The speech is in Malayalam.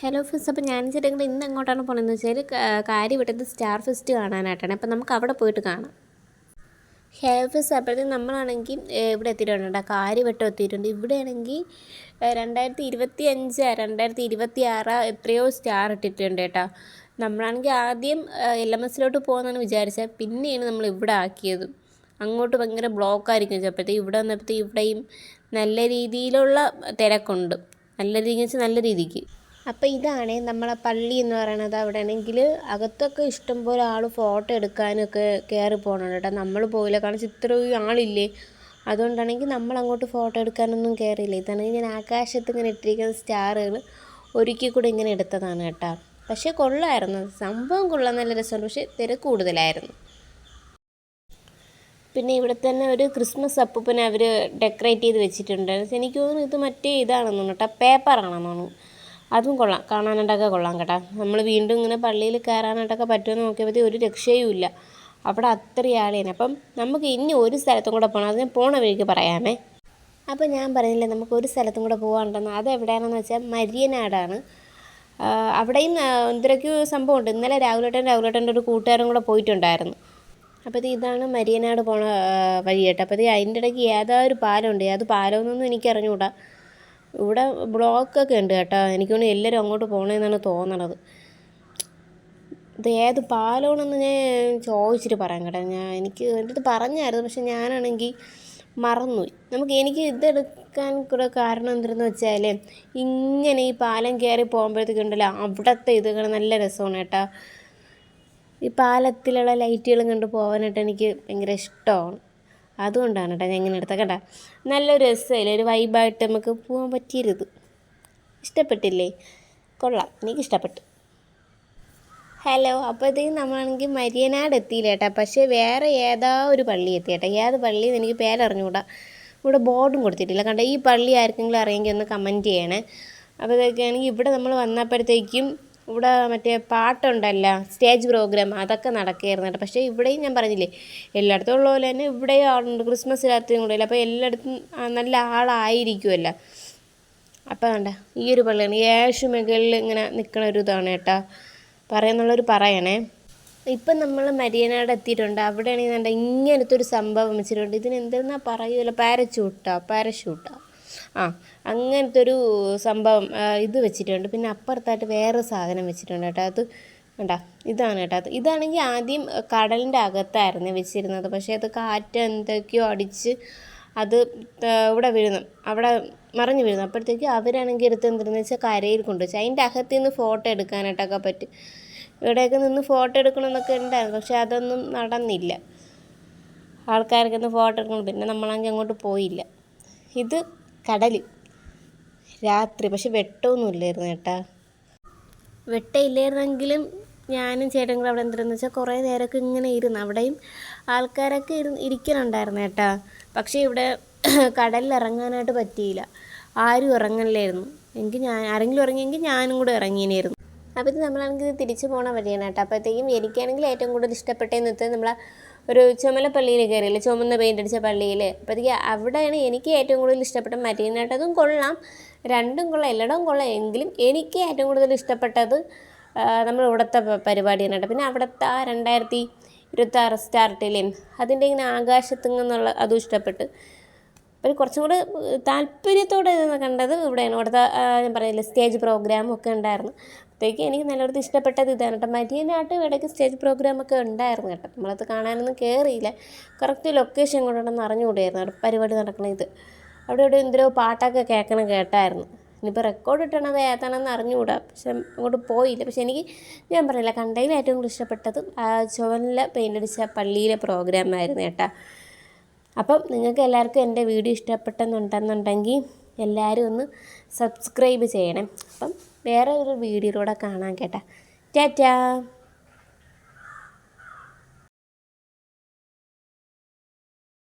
ഹലോ ഫ്രണ്ട്സ്, അപ്പോൾ ഞാൻ ചേട്ടൻ ഇന്ന് എങ്ങോട്ടാണ് പോകുന്നതെന്ന് വെച്ചാൽ കാര്യവട്ടത്ത് സ്റ്റാർ ഫെസ്റ്റ് കാണാനായിട്ടാണ്. അപ്പോൾ നമുക്ക് അവിടെ പോയിട്ട് കാണാം. ഹെയർ ഫെസ്റ്റ് അപ്പോഴത്തേക്കും നമ്മളാണെങ്കിൽ ഇവിടെ എത്തിയിട്ടുണ്ട്, കാര്യവട്ടം എത്തിയിട്ടുണ്ട്. ഇവിടെയാണെങ്കിൽ 2025 2026 എത്രയോ സ്റ്റാർ ഇട്ടിട്ടുണ്ട് കേട്ടോ. നമ്മളാണെങ്കിൽ ആദ്യം LMS പോകുന്നതാണ് വിചാരിച്ചത്, പിന്നെയാണ് നമ്മൾ ഇവിടെ ആക്കിയത്. അങ്ങോട്ട് ഭയങ്കര ബ്ലോക്കായിരിക്കും ചിലപ്പോഴത്തേക്ക്. ഇവിടെ വന്നപ്പോഴത്തേക്ക് ഇവിടെയും നല്ല രീതിയിലുള്ള തിരക്കുണ്ട്, നല്ല രീതിക്ക്. അപ്പോൾ ഇതാണ് നമ്മളെ പള്ളി എന്ന് പറയണത്. അവിടെ ആണെങ്കിൽ അകത്തൊക്കെ ഇഷ്ടംപോലെ ആൾ ഫോട്ടോ എടുക്കാനൊക്കെ കയറി പോകണുണ്ട് കേട്ടോ. നമ്മൾ പോയില്ല, കാരണം ഇത്രയും ആളില്ലേ. അതുകൊണ്ടാണെങ്കിൽ നമ്മൾ അങ്ങോട്ട് ഫോട്ടോ എടുക്കാനൊന്നും കയറിയില്ല. ഇതാണെങ്കിൽ ഞാൻ ആകാശത്ത് ഇങ്ങനെ ഇട്ടിരിക്കുന്ന സ്റ്റാറുകൾ ഒരിക്കൽ കൂടെ ഇങ്ങനെ എടുത്തതാണ് കേട്ടോ. പക്ഷേ കൊള്ളായിരുന്നു, സംഭവം കൊള്ളാൻ നല്ല രസമുണ്ട്. പക്ഷേ തിരക്ക് കൂടുതലായിരുന്നു. പിന്നെ ഇവിടെ തന്നെ ഒരു ക്രിസ്മസ് അപ്പൂപ്പനെ അവർ ഡെക്കറേറ്റ് ചെയ്ത് വെച്ചിട്ടുണ്ട്. എനിക്ക് തോന്നുന്നു ഇത് മറ്റേ ഇതാണെന്ന് തോന്നുന്നു കേട്ടോ, പേപ്പറാണെന്ന് തോന്നുന്നു. അതും കൊള്ളാം, കാണാനായിട്ടൊക്കെ കൊള്ളാം കേട്ടോ. നമ്മൾ വീണ്ടും ഇങ്ങനെ പള്ളിയിൽ കയറാനായിട്ടൊക്കെ പറ്റുമെന്ന് നോക്കിയപ്പോഴത്തേക്ക് ഒരു രക്ഷയും ഇല്ല, അവിടെ അത്രയും ആളേനെ. അപ്പം നമുക്ക് ഇനി ഒരു സ്ഥലത്തും കൂടെ പോകണം, അത് ഞാൻ പോണ വഴിക്ക് പറയാമേ. അപ്പോൾ ഞാൻ പറഞ്ഞില്ലേ നമുക്ക് ഒരു സ്ഥലത്തും കൂടെ പോകാനുണ്ടെന്ന്. അത് എവിടെയാണെന്ന് വെച്ചാൽ മരിയനാടാണ്. അവിടെയും എന്തൊക്കെയോ സംഭവമുണ്ട്. ഇന്നലെ രാഹുലേട്ടൻ്റെ ഒരു കൂട്ടുകാരും കൂടെ പോയിട്ടുണ്ടായിരുന്നു. അപ്പോൾ ഇതാണ് മരിയനാട് പോണ വഴി കേട്ടോ. അപ്പോൾ അതിൻ്റെ ഇടയ്ക്ക് ഏതൊരു പാലമുണ്ട്, അത് പാലമൊന്നും എനിക്ക് അറിഞ്ഞുകൂടാ. ഇവിടെ ബ്ലോക്കൊക്കെ ഉണ്ട് കേട്ടോ. എനിക്ക് തോന്നുന്നു എല്ലാവരും അങ്ങോട്ട് പോകണമെന്നാണ് തോന്നണത്. ഇത് ഏത് പാലമാണെന്ന് ഞാൻ ചോദിച്ചിട്ട് പറയാം കേട്ടോ. എനിക്ക് എൻ്റെ അടുത്ത് പറഞ്ഞായിരുന്നു, പക്ഷെ ഞാനാണെങ്കിൽ മറന്നുപോയി. എനിക്ക് ഇതെടുക്കാൻ കൂടെ കാരണം എന്തെന്ന് വെച്ചാൽ, ഇങ്ങനെ ഈ പാലം കയറി പോകുമ്പോഴത്തേക്കുണ്ടല്ലോ അവിടുത്തെ ഇതുകൾ നല്ല രസമാണ് കേട്ടോ. ഈ പാലത്തിലുള്ള ലൈറ്റുകളും കണ്ട് പോകാനായിട്ട് എനിക്ക് ഭയങ്കര ഇഷ്ടമാണ്. അതുകൊണ്ടാണ് കേട്ടോ ഞാൻ ഇങ്ങനെ എടുത്ത കേട്ടോ. നല്ലൊരു രസമില്ല, ഒരു വൈബായിട്ട് നമുക്ക് പോകാൻ പറ്റിയത്. ഇഷ്ടപ്പെട്ടില്ലേ? കൊള്ളാം, എനിക്കിഷ്ടപ്പെട്ടു. ഹലോ, അപ്പോഴത്തേക്കും നമ്മളാണെങ്കിൽ മരിയനാട് എത്തിയില്ല കേട്ടോ. പക്ഷേ വേറെ ഒരു പള്ളി എത്തി കേട്ടോ. ഏത് പള്ളിയെന്ന് എനിക്ക് പേരറിഞ്ഞുകൂടാ. ഇവിടെ ബോർഡും കൊടുത്തിട്ടില്ല കണ്ടോ. ഈ പള്ളി ആർക്കെങ്കിലും അറിയെങ്കിൽ ഒന്ന് കമൻറ്റ് ചെയ്യണേ. അപ്പോഴത്തേക്കാണെങ്കിൽ ഇവിടെ നമ്മൾ വന്നപ്പോഴത്തേക്കും ഇവിടെ മറ്റേ പാട്ടുണ്ടല്ലോ, സ്റ്റേജ് പ്രോഗ്രാം, അതൊക്കെ നടക്കുകയായിരുന്നു കേട്ടോ. പക്ഷേ ഇവിടെയും ഞാൻ പറഞ്ഞില്ലേ, എല്ലായിടത്തും ഉള്ള പോലെ തന്നെ ഇവിടെയും ആളുണ്ട്. ക്രിസ്മസ് രാത്രിയും കൂടെ ഇല്ല, അപ്പോൾ എല്ലായിടത്തും നല്ല ആളായിരിക്കുമല്ലോ. അപ്പോൾ വേണ്ട ഈ ഒരു പള്ളിയാണ് യേശു മുകളിൽ ഇങ്ങനെ നിൽക്കണ ഒരു ഇതാണ് കേട്ടോ. പറയുന്നുള്ളൊരു പറയണേ. ഇപ്പം നമ്മൾ മരിയനാട് എത്തിയിട്ടുണ്ട്. അവിടെയാണെങ്കിൽ വേണ്ട ഇങ്ങനത്തെ ഒരു സംഭവം വെച്ചിട്ടുണ്ട്. ഇതിനെന്തെന്നാ പറയുമല്ലോ, പാരഷൂട്ടാ അങ്ങനത്തെ ഒരു സംഭവം ഇത് വെച്ചിട്ടുണ്ട്. പിന്നെ അപ്പുറത്തായിട്ട് വേറെ സാധനം വെച്ചിട്ടുണ്ട് കേട്ടോ. അത് വേണ്ട ഇതാണ് കേട്ടോ. ഇതാണെങ്കിൽ ആദ്യം കടലിൻ്റെ അകത്തായിരുന്നു വെച്ചിരുന്നത്. പക്ഷേ അത് കാറ്റ് എന്തൊക്കെയോ അടിച്ച് അത് ഇവിടെ വീഴുന്നു, അവിടെ മറിഞ്ഞു വീഴുന്നു. അപ്പോഴത്തേക്ക് അവരാണെങ്കിൽ എടുത്ത് എന്തെന്ന് വെച്ചാൽ കരയിൽ കൊണ്ടുവച്ചു. അതിൻ്റെ അകത്ത് നിന്ന് ഫോട്ടോ എടുക്കാനായിട്ടൊക്കെ പറ്റും. ഇവിടെയൊക്കെ നിന്ന് ഫോട്ടോ എടുക്കണമെന്നൊക്കെ ഉണ്ടായിരുന്നു, പക്ഷെ അതൊന്നും നടന്നില്ല. ആൾക്കാരൊക്കെ ഒന്ന് ഫോട്ടോ എടുക്കണം. പിന്നെ നമ്മളാണെങ്കിൽ അങ്ങോട്ട് പോയില്ല. ഇത് കടൽ രാത്രി, പക്ഷെ വെട്ടമൊന്നും ഇല്ലായിരുന്നു കേട്ടാ. വെട്ടമില്ലായിരുന്നെങ്കിലും ഞാനും ചേട്ടൻ കൂടെ അവിടെ എന്തിനെന്ന് വെച്ചാൽ കുറേ നേരമൊക്കെ ഇങ്ങനെ ഇരുന്ന് അവിടെയും ആൾക്കാരൊക്കെ ഇരിക്കണുണ്ടായിരുന്നു കേട്ടാ. പക്ഷേ ഇവിടെ കടലിൽ ഇറങ്ങാനായിട്ട് പറ്റിയില്ല, ആരും ഇറങ്ങണില്ലായിരുന്നു. ആരെങ്കിലും ഇറങ്ങിയെങ്കിൽ ഞാനും കൂടെ ഇറങ്ങിയിരുന്നു. അപ്പോൾ ഇത് നമ്മളാണെങ്കിൽ തിരിച്ചു പോകണ വഴിയാണ് കേട്ടോ. അപ്പോഴത്തേക്കും എനിക്കാണെങ്കിൽ ഏറ്റവും കൂടുതൽ ഇഷ്ടപ്പെട്ടതെന്ന് വെച്ചാൽ നമ്മളെ ഒരു ചുമല പള്ളിയിൽ കയറിയില്ലേ, ചുമന്ന പെയിൻ്റ് അടിച്ച പള്ളിയിൽ. അപ്പോഴത്തേക്ക് അവിടെയാണ് എനിക്ക് ഏറ്റവും കൂടുതൽ ഇഷ്ടപ്പെട്ട. മരിയനാട്ടതും കൊള്ളാം, രണ്ടും കൊള്ളാം, എല്ലായിടവും കൊള്ളാം. എങ്കിലും എനിക്ക് ഏറ്റവും കൂടുതൽ ഇഷ്ടപ്പെട്ടത് നമ്മൾ ഇവിടുത്തെ പരിപാടിയാണ് കേട്ടോ. പിന്നെ അവിടുത്തെ 2026 സ്റ്റാർട്ടില്ലേ, അതിൻ്റെ ഇങ്ങനെ ആകാശത്തുനിന്നുള്ള അതും ഇഷ്ടപ്പെട്ട്. അപ്പോൾ കുറച്ചും കൂടെ താല്പര്യത്തോടെ കണ്ടത് ഇവിടെയാണ്. ഇവിടുത്തെ ഞാൻ പറയില്ലേ സ്റ്റേജ് പ്രോഗ്രാമും ഒക്കെ ഉണ്ടായിരുന്നു. അപ്പോഴത്തേക്ക് എനിക്ക് നല്ലൊരു ഇഷ്ടപ്പെട്ടത് ഇതാണ് കേട്ടോ. മരിയനാട്ട് ഇടയ്ക്ക് സ്റ്റേജ് പ്രോഗ്രാമൊക്കെ ഉണ്ടായിരുന്നു കേട്ടോ. നമ്മളത് കാണാനൊന്നും കയറിയില്ല, കറക്റ്റ് ലൊക്കേഷൻ കൊണ്ടുണ്ടെന്ന് അറിഞ്ഞുകൂടായിരുന്നു അവിടെ പരിപാടി നടക്കണ. അവിടെ എന്തിനോ പാട്ടൊക്കെ കേട്ടായിരുന്നു. ഇനിയിപ്പോൾ റെക്കോർഡ് ഇട്ടണത് ഏതാണെന്ന് അറിഞ്ഞുകൂടാ, പക്ഷെ അങ്ങോട്ട് പോയില്ല. പക്ഷെ ഞാൻ പറഞ്ഞില്ല, കണ്ടതിൽ ഏറ്റവും കൂടുതൽ ഇഷ്ടപ്പെട്ടത് ചുവന്ന പെയിൻ്റ് അടിച്ച പള്ളിയിലെ പ്രോഗ്രാമായിരുന്നു കേട്ടോ. അപ്പം നിങ്ങൾക്ക് എല്ലാവർക്കും എൻ്റെ വീഡിയോ ഇഷ്ടപ്പെട്ടെന്നുണ്ടെന്നുണ്ടെങ്കിൽ എല്ലാവരും ഒന്ന് സബ്സ്ക്രൈബ് ചെയ്യണം. അപ്പം വേറെ ഒരു വീഡിയോയിലൂടെ കാണാം കേട്ടോ. ടാറ്റാ.